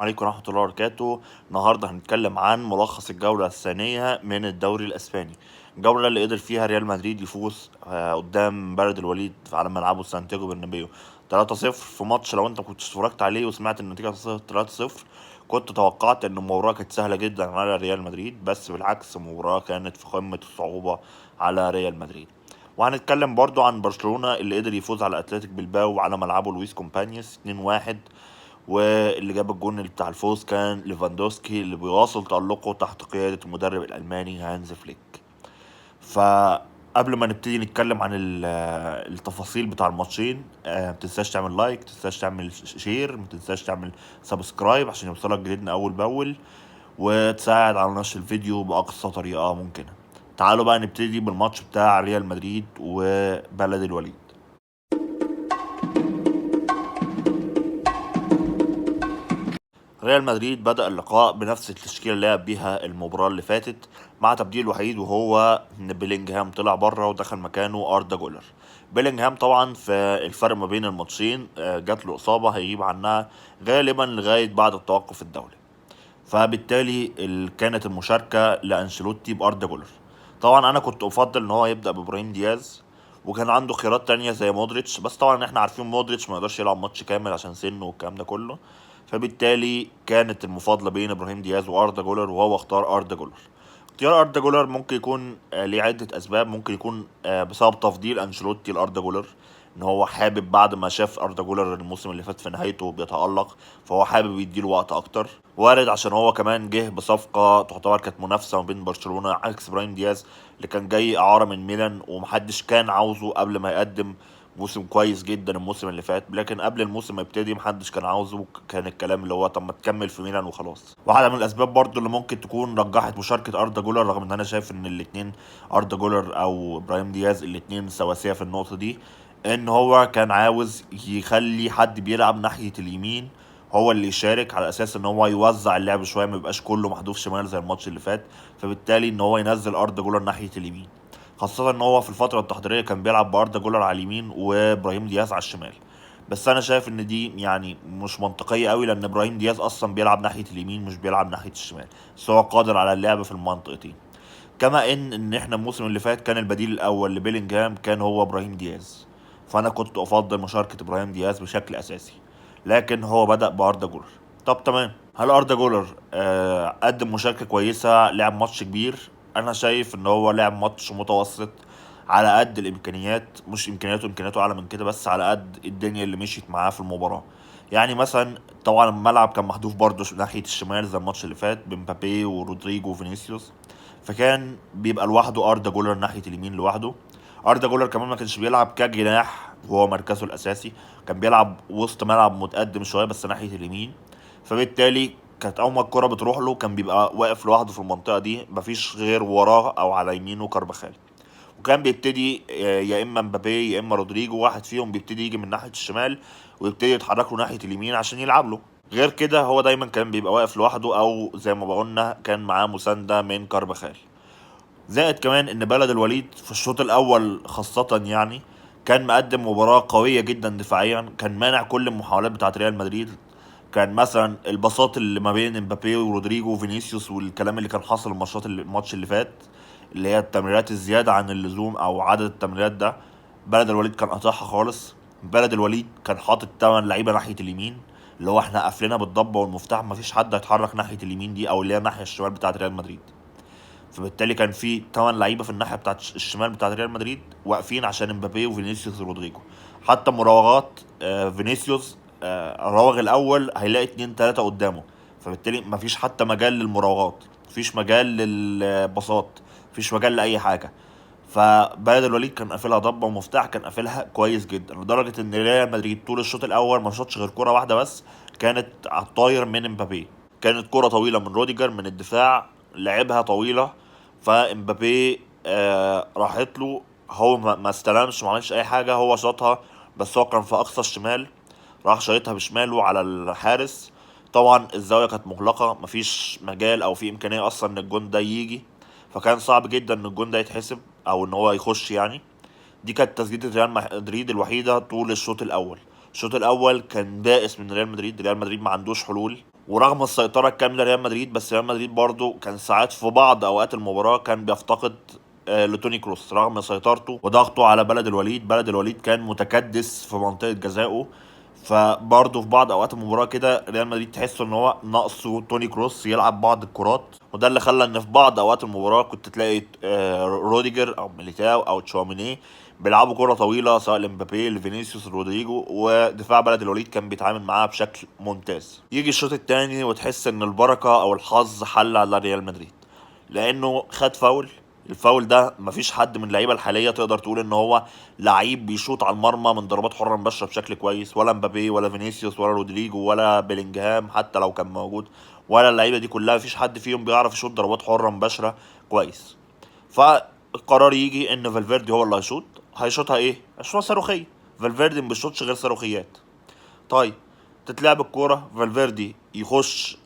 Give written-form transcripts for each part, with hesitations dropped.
عليكم ورحمة الله وبركاته. النهارده هنتكلم عن ملخص الجولة الثانية من الدوري الأسباني. الجولة اللي قدر فيها ريال مدريد يفوز قدام بلد الوليد على ملعبه سانتياغو برنابيو 3-0 في ماتش. لو انت كنت اتفرجت عليه وسمعت النتيجة 3-0 كنت توقعت ان المباراة كانت سهلة جدا على ريال مدريد، بس بالعكس المباراة كانت في قمة الصعوبة على ريال مدريد. وهنتكلم برضو عن برشلونة اللي قدر يفوز على اتلتيك بلباو على ملعبه لويس كومبانيوس 2-1، واللي جاب الجون اللي بتاع الفوز كان ليفاندوسكي اللي بيواصل تألقه تحت قيادة المدرب الألماني هانز فليك. فقبل ما نبتدي نتكلم عن التفاصيل بتاع الماتشين، متنساش تعمل لايك، متنساش تعمل شير، متنساش تعمل سبسكرايب عشان يوصلك جديدنا أول بأول، وتساعد على نشر الفيديو بأقصى طريقة ممكنة. تعالوا بقى نبتدي بالماتش بتاع ريال مدريد وبلد الوليد. ريال مدريد بدأ اللقاء بنفس التشكيلة اللي لعب بيها المباراة اللي فاتت، مع تبديل وحيد وهو ان بيلينجهام طلع بره ودخل مكانه أردا جولر. بيلينجهام طبعا في الفرق ما بين الماتشين جات له إصابة هيغيب عنها غالبا لغاية بعد التوقف الدولي، فبالتالي كانت المشاركة لأنشيلوتي بأردا جولر. طبعا أنا كنت أفضل إن هو يبدأ بإبراهيم دياز، وكان عنده خيارات تانية زي مودريتش، بس طبعا احنا عارفين مودريتش ما يقدرش يلعب ماتش كامل عشان سنه والكلام ده كله، فبالتالي كانت المفاضلة بين ابراهيم دياز واردا جولر، وهو اختار اردا جولر. اختيار اردا جولر ممكن يكون ليه عدة اسباب. ممكن يكون بسبب تفضيل انشيلوتي لاردا جولر، ان هو حابب بعد ما شاف اردا جولر الموسم اللي فات في نهايته بيتألق، فهو حابب يديله وقت اكتر. وارد عشان هو كمان جه بصفقة تعتبر كانت منافسة ما بين برشلونة، عكس ابراهيم دياز اللي كان جاي اعارة من ميلان ومحدش كان عاوزه قبل ما يقدم موسم كويس جدا الموسم اللي فات. لكن قبل الموسم ما يبتدي محدش كان عاوزه، كان الكلام اللي هو طب ما تكمل في ميلان وخلاص. واحده من الاسباب برضو اللي ممكن تكون رجحت مشاركه اردا جولر، رغم ان انا شايف ان الاثنين اردا جولر او ابراهيم دياز الاثنين سواسيه في النقطه دي، ان هو كان عاوز يخلي حد بيلعب ناحيه اليمين هو اللي يشارك، على اساس ان هو يوزع اللعب شويه، ما يبقاش كله محذوف شمال زي الماتش اللي فات. فبالتالي ان هو ينزل اردا جولر ناحيه اليمين، خاصة ان هو في الفترة التحضيرية كان بيلعب باردا جولر على اليمين وابراهيم دياز على الشمال. بس انا شايف ان دي يعني مش منطقية قوي، لان ابراهيم دياز اصلا بيلعب ناحية اليمين مش بيلعب ناحية الشمال، بس هو قادر على اللعب في المنطقتين. كما ان احنا الموسم اللي فات كان البديل الاول لبيلينجهام كان هو ابراهيم دياز، فانا كنت افضل مشاركة ابراهيم دياز بشكل اساسي، لكن هو بدأ باردا جولر. طب تمام، هل اردا جولر قدم مشاركة كويسة، لعب ماتش كبير؟ انا شايف ان هو لعب ماتش متوسط على قد الامكانيات، مش امكانياته اعلى من كده، بس على قد الدنيا اللي مشيت معاه في المباراة. يعني مثلا طبعا الملعب كان محذوف برضه ناحية الشمال زي الماتش اللي فات بمبابي ورودريجو وفينيسيوس، فكان بيبقى لوحده اردا جولر ناحية اليمين لوحده. اردا جولر كمان ما كانش بيلعب كجناح وهو مركزه الاساسي، كان بيلعب وسط ملعب متقدم شوية بس ناحية اليمين. فبالتالي كانت اول ما الكرة بتروح له كان بيبقى واقف لوحده في المنطقة دي، مفيش غير وراه او على يمينه كارباخال، وكان بيبتدي يا اما مبابي يا اما رودريجو، واحد فيهم بيبتدي يجي من ناحيه الشمال ويبتدي يتحرك له ناحيه اليمين عشان يلعب له. غير كده هو دايما كان بيبقى واقف لوحده، او زي ما بقولنا كان معاه مسانده من كارباخال. زائد كمان ان بلد الوليد في الشوط الاول خاصه يعني كان مقدم مباراه قويه جدا دفاعيا، كان مانع كل المحاولات بتاعه ريال مدريد. كان مثلا الباصات اللي ما بين امبابي ورودريجو وفينيسيوس والكلام اللي كان حاصل الماتش اللي فات، اللي هي التمريرات الزياده عن اللزوم او عدد التمريرات ده، بلد الوليد كان قاطعها خالص. بلد الوليد كان حاطط 8 لعيبه ناحيه اليمين، اللي هو احنا قافلينها بالضبه والمفتاح، مفيش حد هيتحرك ناحيه اليمين دي او اللي هي الناحيه الشمال بتاعه ريال مدريد. فبالتالي كان في 8 لعيبه في الناحيه بتاعت الشمال بتاعت ريال مدريد واقفين عشان امبابي وفينيسيوس ورودريجو. حتى مراوغات فينيسيوس الراوغ الاول هيلاقي 2 3 قدامه، فبالتالي مفيش حتى مجال للمراوغات، مفيش مجال للباصات، مفيش مجال لاي حاجه. فبلد الوليد كان قافلها ضبه ومفتاح، كان قافلها كويس جدا لدرجه ان ريال مدريد طول الشوط الاول ما شاطش غير كره واحده بس، كانت على الطاير من امبابي. كانت كرة طويلة من روديجر من الدفاع، لعبها طويلة، فامبابي راحت له، هو ما استلمش، ما عملش اي حاجة، هو شاطها بس هو كان في اقصى الشمال، راح شايطها بشماله على الحارس. طبعا الزاوية كانت مغلقة، مفيش مجال او في امكانية اصلا ان الجون ده يجي، فكان صعب جدا ان الجون ده يتحسب او ان هو يخش يعني. دي كانت تسديدة ريال مدريد الوحيدة طول الشوط الأول. الشوط الأول كان بائس من ريال مدريد، ريال مدريد ما عندوش حلول، ورغم السيطرة الكاملة لريال مدريد، بس ريال مدريد برضو كان ساعات في بعض أوقات المباراة كان بيفتقد لتوني كروس رغم سيطرته وضغطه على بلد الوليد. بلد الوليد كان متكدس في منطقة جزائه، فبرضه في بعض اوقات المباراه كده ريال مدريد تحس ان هو ناقصه توني كروس يلعب بعض الكرات، وده اللي خلى ان في بعض اوقات المباراه كنت تلاقي روديجر او ميليتاو او تشاوميني بيلعبوا كرة طويلة سواء لمبابي لفينيسيوس رودريجو، ودفاع بلد الوليد كان بيتعامل معاها بشكل ممتاز. يجي الشوط الثاني وتحس ان البركة او الحظ حل على ريال مدريد، لانه خد فاول. الفاول ده مفيش حد من اللعيبه الحاليه تقدر تقول ان هو لعيب بيشوط على المرمى من ضربات حره مباشره بشكل كويس، ولا مبابي ولا فينيسيوس ولا رودريجو ولا بيلينجهام حتى لو كان موجود، ولا اللعيبه دي كلها مفيش حد فيهم بيعرف يشوط ضربات حره مباشره كويس. فالقرار يجي ان فالفيردي هو اللي هيشوط. هيشوطها ايه؟ هيشوطها صاروخيه. فالفيردي ما بيشوطش غير صاروخيات. طيب، تتلعب الكوره، فالفيردي يخش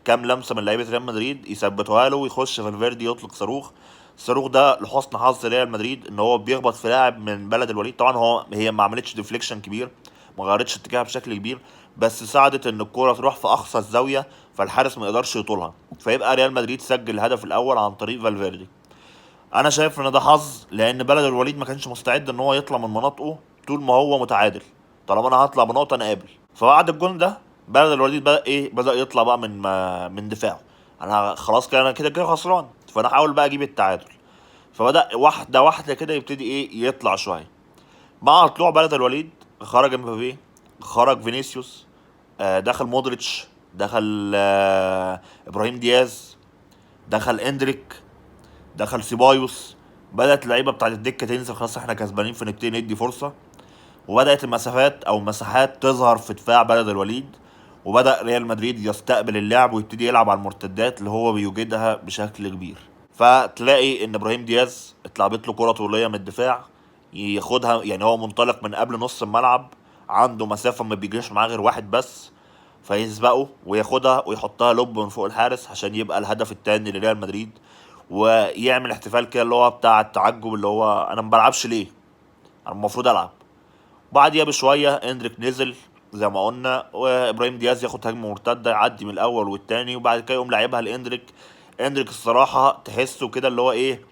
كام لمسه من لعيبه ريال مدريد يثبتوها له، ويخش فالفيردي يطلق صاروخ. الصاروخ ده لحسن حظ ريال مدريد ان هو بيخبط في لاعب من بلد الوليد. طبعا هي ما عملتش ديفليكشن كبير، ما غيرتش اتجاهها بشكل كبير، بس ساعدت ان الكوره تروح في اقصى الزاويه فالحارس ما يقدرش يطولها، فيبقى ريال مدريد سجل الهدف الاول عن طريق فالفيردي. انا شايف ان ده حظ، لان بلد الوليد ما كانش مستعد ان هو يطلع من مناطقه طول ما هو متعادل. طالما انا هطلع بنقطه انا قابل. فبعد الجون ده بلد الوليد بدأ يطلع بقى من دفاعه. انا خلاص كده، انا كده كده خسران، فانا احاول بقى اجيب التعادل. فبدأ واحده واحده كده يبتدي يطلع شويه. مع طلوع بلد الوليد خرج مبابي، خرج فينيسيوس، دخل مودريتش، دخل ابراهيم دياز، دخل اندريك، دخل سيبايوس. بدأت اللعيبة بتاعت الدكة تنزل، خلاص احنا كسبانين فنبتدي ندي فرصة. وبدأت المسافات أو المساحات تظهر في دفاع بلد الوليد، وبدأ ريال مدريد يستقبل اللعب ويبتدي يلعب على المرتدات اللي هو بيوجدها بشكل كبير. فتلاقي إن إبراهيم دياز اتلعبت له كرة طولية من الدفاع ياخدها، يعني هو منطلق من قبل نص الملعب، عنده مسافة ما بيجريش معاه غير واحد بس، فيسبقه وياخدها ويحطها لوب من فوق الحارس عشان يبقى الهدف التاني لريال مدريد. ويعمل احتفال كده اللي هو بتاع التعجب، اللي هو انا ما بلعبش ليه، انا المفروض العب. بعديها بشويه اندريك نزل زي ما قلنا، وابراهيم دياز ياخد هجمه مرتده يعدي من الاول والتاني، وبعد كده يقوم لعبها لاندريك. اندريك الصراحه تحسه كده اللي هو ايه،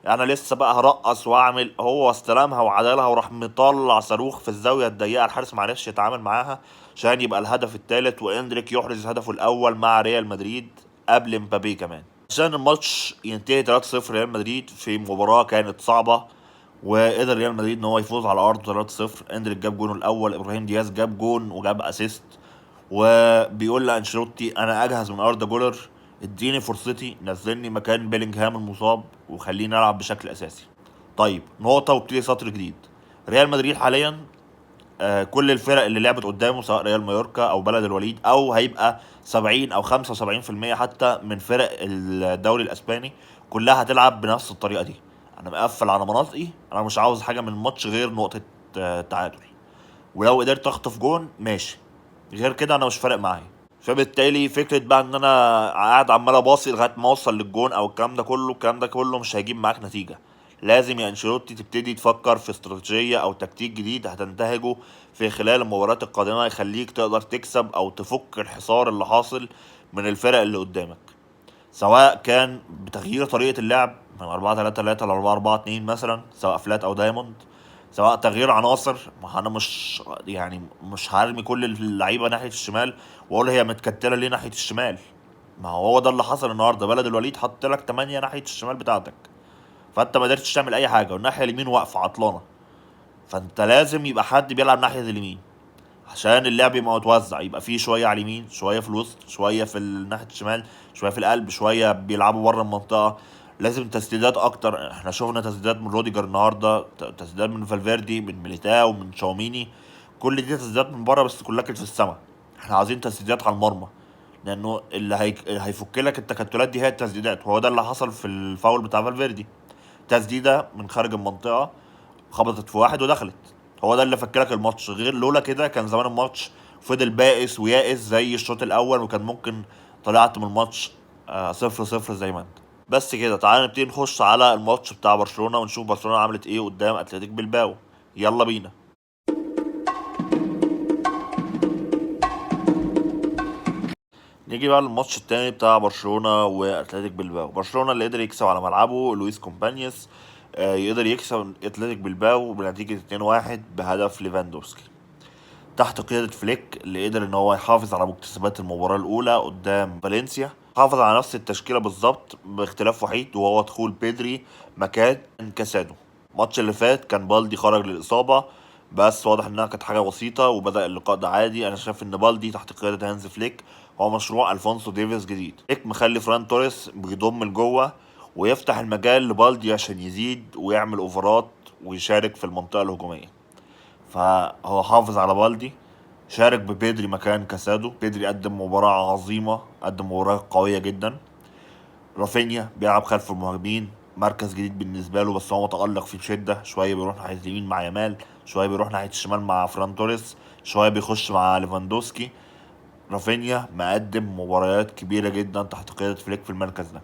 انا لسه بقى هرقص واعمل، هو استلمها وعدلها وراح مطلع صاروخ في الزاويه الضيقه، الحارس معرفش يتعامل معاها عشان يبقى الهدف الثالث، واندريك يحرز هدفه الاول مع ريال مدريد قبل مبابي كمان، عشان الماتش ينتهي 3-0 ريال مدريد في مباراه كانت صعبه. وقدر ريال مدريد ان هو يفوز على ارضه 3-0. اندريك جاب جونه الاول، ابراهيم دياز جاب جون وجاب اسيست، وبيقول لانشيلوتي انا اجهز من اردا جولر، اديني فرصتي، نزلني مكان بيلينغهام المصاب وخليني العب بشكل اساسي. طيب، نقطه وابتدي سطر جديد. ريال مدريد حاليا كل الفرق اللي لعبت قدامه سواء ريال مايوركا او بلد الوليد او هيبقى 70 او 75% حتى من فرق الدوري الاسباني كلها هتلعب بنفس الطريقه دي. انا مقفل على مناطقي، انا مش عاوز حاجه من الماتش غير نقطه تعادل، ولو قدرت اخطف جون ماشي، غير كده انا مش فارق معايا. فبالتالي فكره بقى ان انا قاعد عمال اباصي لغايه ما اوصل للجون او الكلام ده كله مش هيجيب معاك نتيجه. لازم يا انشيلوتي تبتدي تفكر في استراتيجيه او تكتيك جديد هتنتهجه في خلال المباريات القادمه يخليك تقدر تكسب او تفك الحصار اللي حاصل من الفرق اللي قدامك، سواء كان بتغيير طريقه اللعب من 4-3-3 ل 4-4-2 مثلا، سواء فلات او دايموند، سواء تغيير عناصر. ما انا مش هرمي كل اللعيبه ناحيه الشمال واقول هي متكتله ليه ناحيه الشمال. ما هو ده اللي حصل النهارده، بلد الوليد حط لك 8 ناحيه الشمال بتاعتك، فانت ما قدرتش تعمل اي حاجه، والناحيه اليمين واقفه عطلانه. فانت لازم يبقى حد بيلعب ناحيه اليمين عشان اللعب يبقى متوزع، يبقى فيه شويه على اليمين، شويه في الوسط، شويه في ناحيه الشمال، شويه في القلب، شويه بيلعبوا بره المنطقه. لازم تسديدات اكتر. احنا شفنا تسديدات من روديجر النهارده، تسديدات من فالفيردي، من ميليتاو، من شاوميني. كل دي تسديدات من بره بس كلها كانت في السما. احنا عايزين تسديدات على المرمى، لانه اللي هيفك لك التكتلات دي هي التسديدات، وهو ده اللي حصل في الفاول بتاع فالفيردي. تسديده من خارج المنطقه خبطت في واحد ودخلت، هو ده اللي فكرك الماتش. غير لولا كده كان زمان الماتش فضل بائس ويائس زي الشوط الاول، وكان ممكن طلعت من الماتش 0-0 زي ما انت. بس كده، تعالى نبتدي نخش على الماتش بتاع برشلونة ونشوف برشلونة عملت ايه قدام اتلتيك بلباو. يلا بينا. نيجي بقى للماتش التاني بتاع برشلونة واتلتيك بلباو. برشلونة اللي قدر يكسب على ملعبه لويس كومبانيوس، يقدر يكسب اتلتيك بلباو بنتيجة 2-1 بهدف ليفاندوفسكي تحت قيادة فليك، اللي قدر ان هو يحافظ على مكتسبات المباراة الاولى قدام فالنسيا. حافظ على نفس التشكيلة بالظبط باختلاف وحيد وهو دخول بيدري مكان كاسادو. الماتش اللي فات كان بالدي خرج للإصابة، بس واضح انها كانت حاجة بسيطة وبدأ اللقاء ده عادي. انا شايف ان بالدي تحت قيادة هانز فليك هو مشروع الفونسو ديفيز جديد. فليك مخلي فران توريس بيضم لجوه ويفتح المجال لبالدي عشان يزيد ويعمل اوفرات ويشارك في المنطقة الهجومية. فهو حافظ على بالدي، شارك ببيدري مكان كاسادو. بيدري قدم مباراة عظيمة، قدم مباراة قوية جدا. رافينيا بيلعب خلف المهاجمين، مركز جديد بالنسبة له بس هو متألق فيه بشدة. شوية بيروح ناحية اليمين مع يامال، شوية بيروح ناحية الشمال مع فران توريس، شوية بيخش مع ليفاندوسكي. رافينيا مقدم مباريات كبيرة جدا تحت قيادة فليك في المركز ده،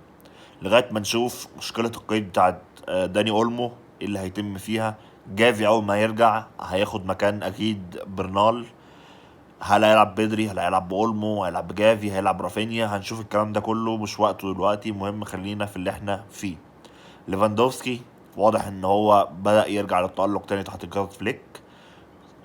لغاية ما نشوف مشكلة القيد بتاعت داني اولمو اللي هيتم فيها. جافي اول ما يرجع هياخد مكان اكيد برنال. هل هيلعب بدري، هل هيلعب بأولمو، هيلعب بجافي، هيلعب برافينيا؟ هنشوف الكلام ده كله، مش وقته دلوقتي. مهم خلينا في اللي احنا فيه. ليفاندوفسكي واضح ان هو بدأ يرجع للتألق تاني تحت قيادة فليك.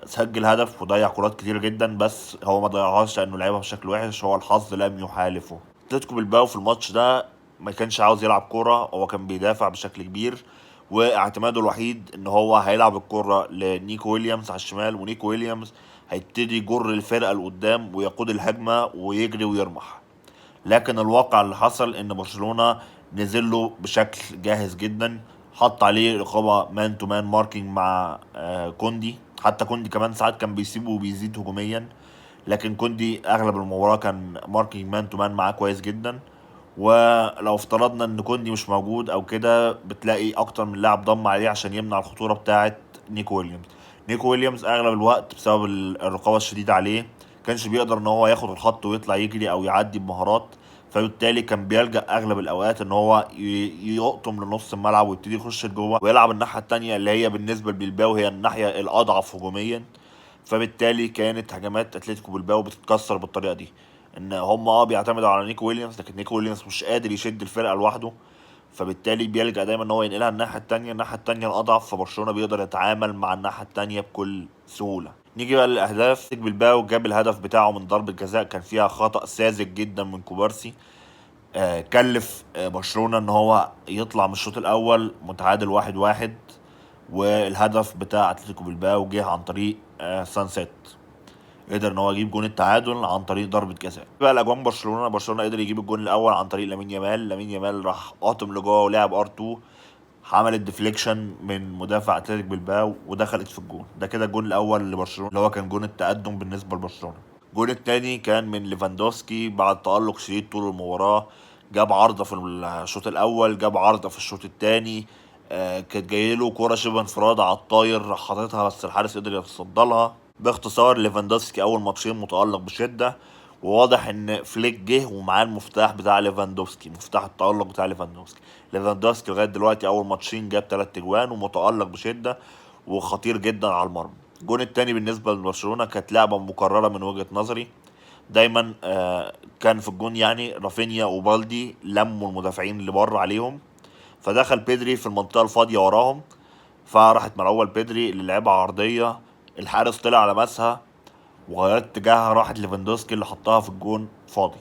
سجل هدف وضيع كرات كتير جدا، بس هو ما ضيعهاش لانه لعبها بشكل وحش، هو الحظ لم يحالفه. اتلتيكو بالباو في الماتش ده ما كانش عاوز يلعب كوره، هو كان بيدافع بشكل كبير، واعتماده الوحيد ان هو هيلعب الكوره لنيكو ويليامز على الشمال، ونيكو ويليامز هيبتدي يجر الفرقه لقدام ويقود الهجمه ويجري ويرمح. لكن الواقع اللي حصل ان برشلونة نزل له بشكل جاهز جدا، حط عليه رقابة مان تو مان ماركينج مع كوندي. حتى كوندي كمان ساعات كان بيسيبه وبيزيد هجوميا، لكن كوندي اغلب المباراة كان ماركينج مان تو مان معاه كويس جدا. ولو افترضنا ان كوندي مش موجود او كده، بتلاقي اكتر من لاعب ضم عليه عشان يمنع الخطورة بتاعة نيكو ويليامز. نيكو ويليامز اغلب الوقت بسبب الرقابة الشديدة عليه كانش بيقدر ان هو ياخد الخط ويطلع يجري او يعدي بمهارات، فبالتالي كان بيلجأ اغلب الاوقات ان هو يقطم لنص الملعب ويبتدي يخش لجوه ويلعب الناحيه التانية اللي هي بالنسبه لبلباو هي الناحيه الاضعف هجوميا. فبالتالي كانت هجمات اتلتيكو بلباو بتتكسر بالطريقه دي، ان هم بيعتمدوا على نيكو ويليامز، لكن نيكو ويليامز مش قادر يشد الفرقه لوحده، فبالتالي بيلجأ دايما ان هو ينقلها الناحيه التانية. الناحيه التانية الاضعف، فبرشلونه بيقدر يتعامل مع الناحيه التانية بكل سهوله. نيجي بقى للاهداف. بلباو جاب الهدف بتاعه من ضربه جزاء كان فيها خطأ ساذج جدا من كوبارسي، كلف برشلونة ان هو يطلع من الشوط الاول متعادل 1-1. والهدف بتاع اتلتيكو بلباو جه عن طريق سانسيت، قدر ان هو يجيب جون التعادل عن طريق ضربة جزاء. بقى الاجوان برشلونة قدر يجيب الجون الاول عن طريق لامين يامال. لامين يامال راح قاطم لجوه ولعب ار 2، عملت ديفليكشن من مدافع اتلتيك بلباو ودخلت في الجون. ده كده الجون الاول لبرشلونة اللي هو كان جون التقدم بالنسبة لبرشلونة. الجون التاني كان من ليفاندوسكي بعد تألق شديد طول المباراة. جاب عارضة في الشوط الأول، جاب عارضة في الشوط التاني. كانت جايه له كورة شبه انفراد على الطاير، راح حاططها بس الحارس قدر يتصدى لها. باختصار ليفاندوسكي أول ماتشين متألق بشدة، وواضح إن فليك جه ومعاه المفتاح بتاع ليفاندوسكي، مفتاح التألق بتاع ليفاندوسكي. ليفاندوسكي لغاية دلوقتي أول ماتشين جاب 3 أجوان ومتألق بشدة وخطير جدا على المرمى. الجون التاني بالنسبة لبرشلونة كانت لعبة مكررة من وجهة نظري. دايما كان في الجون يعني رافينيا وبالدي لموا المدافعين اللي بره عليهم، فدخل بيدري في المنطقة الفاضية وراهم، فراحت ملعوبة لبيدري اللي لعبها عرضية. الحارس طلع لمسها وغيرت اتجاهها، راحت ليفاندوسكي اللي حطها في الجون فاضي.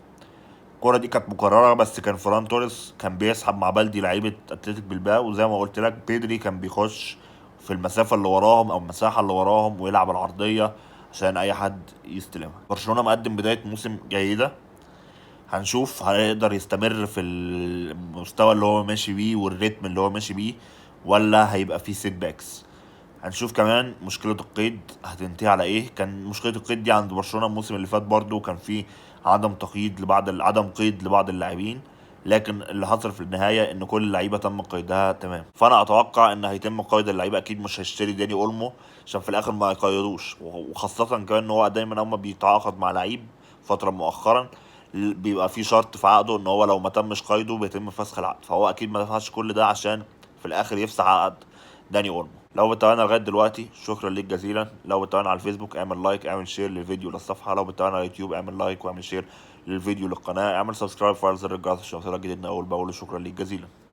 الكرة دي كانت مكررة بس كان فران توريس كان بيسحب مع بلدي لعيبة اتلتيك بلباو، وزي ما قلت لك بيدري كان بيخش في المسافة اللي وراهم او المساحة اللي وراهم ويلعب العرضية عشان اي حد يستلمها. برشلونة مقدم بداية موسم جيدة، هنشوف هيقدر يستمر في المستوى اللي هو ماشي بيه والريتم اللي هو ماشي بيه، ولا هيبقى فيه سيت باكس. هنشوف كمان مشكلة القيد هتنتهي على ايه. كان مشكلة القيد دي عند برشلونة الموسم اللي فات برضو كان في عدم قيد لبعض اللاعبين، لكن اللي حصل في النهاية ان كل اللعيبة تم قيدها تمام. فانا اتوقع ان هيتم قيد اللعيبة، اكيد مش هيشتري داني اولمو عشان في الاخر ما يقيدوش، وخاصة كمان ان هو دايما اما بيتعاقد مع لعيب فترة مؤخرا بيبقى في شرط في عقده ان هو لو ما تمش قيده بيتم فسخ العقد، فهو اكيد ما دفعش كل ده عشان في الاخر يفسخ عقد داني اولمو. لو بتابعنا لغايه دلوقتي شكرا ليك جزيلا. لو بتابعنا على الفيسبوك اعمل لايك، اعمل شير للفيديو للصفحه. لو بتابعنا على اليوتيوب اعمل لايك واعمل شير للفيديو للقناه، اعمل سبسكرايب وفعل زر الجرس عشان توصلك جديد اول باول. شكرا ليك جزيلا.